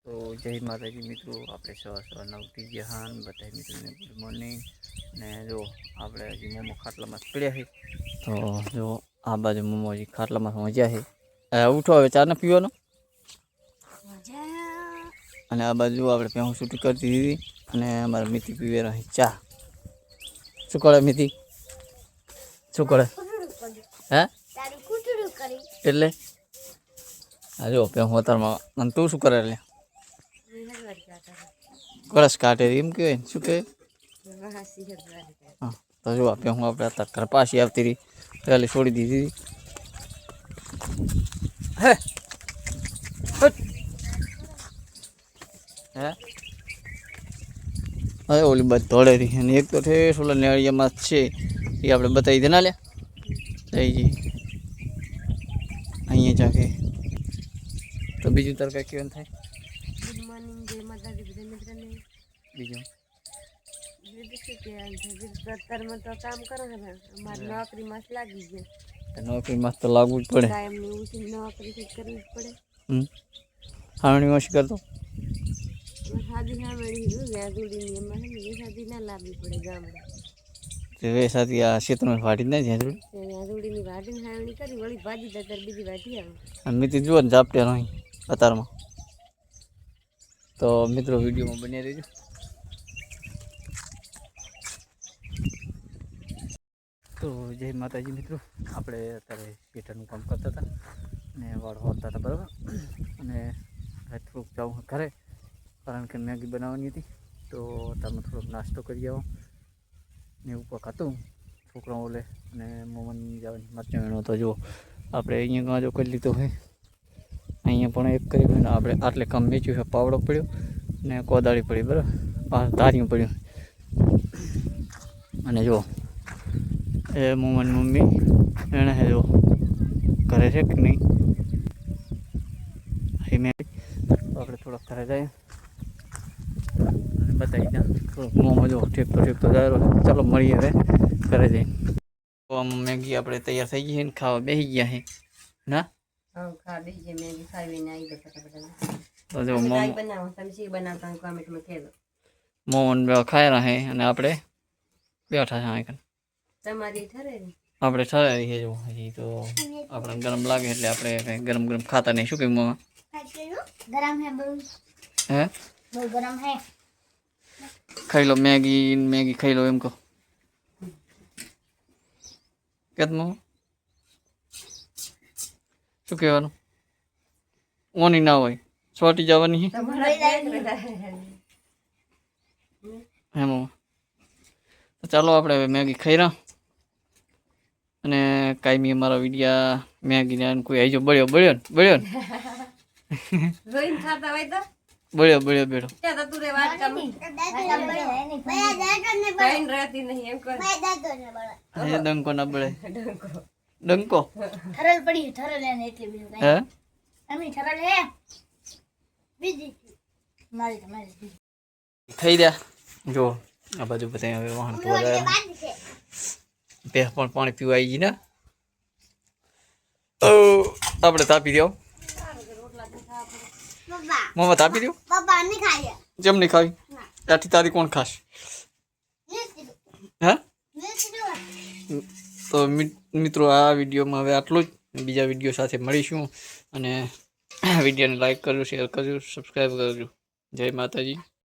તો જય માતાજી મિત્રો, આપણે સવારના ઉઠી ગયા હાન બધા મિત્રોને ગુડ મોર્નિંગ. ને જો આપણે હજી મોમો ખાટલામાં પડ્યા છે, તો જો આ બાજુ મોમો હજી ખાટલામાં મજા છે. ઉઠો હવે ચા ન પીવાનો. અને આ બાજુ આપણે પહેલું છૂટી કરી દીધી અને અમારા મિતિ પીવે રહી ચા. શું કરે મિતિ? શું કરે? હે એટલે હા જો પહેલું અત્યારમાં અને તું શું કરે? એટલે કળશ કાઢે એમ કહેવાય ને, શું કહેવાય? હા, તો જો આપે હું આપણે અત્યારે ઘર પાછી આવતી રહી પહેલી છોડી દીધી. હે હે હવે ઓલી બાદ ધોળે રહી અને એક તો ઠેસ ઓલા નેળિયામાં જ છે એ આપણે બતાવી દે ના લે જઈજી અહીંયા જાકે. તો બીજું તાર કઈ કેવું થાય? ગુડ મોર્નિંગ, જય માતાજી બધા મિત્રોને. બીજું અત્યારમાં તો કામ કરો ને અમારી નોકરીમાં જ લાગી ગયો. નોકરીમાં તો લાગવું જ પડે. કાયમની ઉઠીને નોકરી કરવી જ પડે. હાવણીમાં શું કરતો? સાદી હાવણી વેધુડીની એમાં સાદી ના લાવવી પડે ગામડે. વે સાથી આ ક્ષેત્રમાં વાટી જ નહીં વેધુડીની વાટીને હાવણી કરી વળી ભાજી દે ત્યારે બીજી વાટી આવે. અને મિત્ર જુઓ ને ઝાપટે નહીં અત્યારમાં. તો મિત્રો વિડીયોમાં બની રહેજો. તો જય માતાજી મિત્રો, આપણે અત્યારે પીઠાનું કામ કરતા હતા અને વાળ હોતા હતા બરાબર. અને થોડુંક જવું ઘરે કારણ કે મેગી બનાવવાની હતી, તો તમે થોડોક નાસ્તો કરી આવો ને ઉપર ખાતું છોકરા ઓલે અને મોમન જવાની મરચાં તો જુઓ આપણે અહીંયા જો કરી લીધો હોય, અહીંયા પણ એક કરી હોય ને આપણે આટલે કામ વેચ્યું છે. પાવડો પડ્યો ને કોદાળી પડી બરાબર, ધાર્યું પડ્યું. અને જુઓ એ મોમન મમ્મી એણે જો કરે છે કે નહીં એ મેં આપણે થોડોક ઘરે જાય અને બતાવી દે થોડોક મોમો જો ઠેકતો જાય. ચાલો મળીએ હવે ઘરે જઈને. તો આમ મેગી આપણે તૈયાર થઈ ગઈ છે ને ખાવા બેસી ગયા છે ના. તો જો મોમન ખાઈ રહ્યા છે અને આપણે બેઠા છે અહીં. આપણે ઠરાવી છે જો હજી તો આપણે ગરમ લાગે એટલે આપણે કંઈ ગરમ ખાતા નહીં. શું કહ્યું મામા? હે ખાઈ લો મેગી ખાઈ લો એમ કહો કે મામા શું કહેવાનું? ઓની ના હોય છોટી જવાની હે મામા. ચાલો આપણે હવે મેગી ખાઈ રહ્યા અને કાયમી અમારા વિડીયા મેગીને કોઈ આવી જો બળ્યો ને બળ્યો ડંકો ના બળે ડંકો થઈ ગયા. જો આ બાજુ બધા હવે વાહન બે પણ પાણી પીવા આવી ગઈ ને આપણે તાપી દો મમ્મા તાપી દો. જેમ નહીં ખાવી ત્યાંથી તારી કોણ ખાશ? હે તો મિત્રો આ વિડીયોમાં હવે આટલું જ. બીજા વિડીયો સાથે મળીશું અને વિડીયોને લાઈક કરજો, શેર કરજો, સબસ્ક્રાઈબ કરજો. જય માતાજી.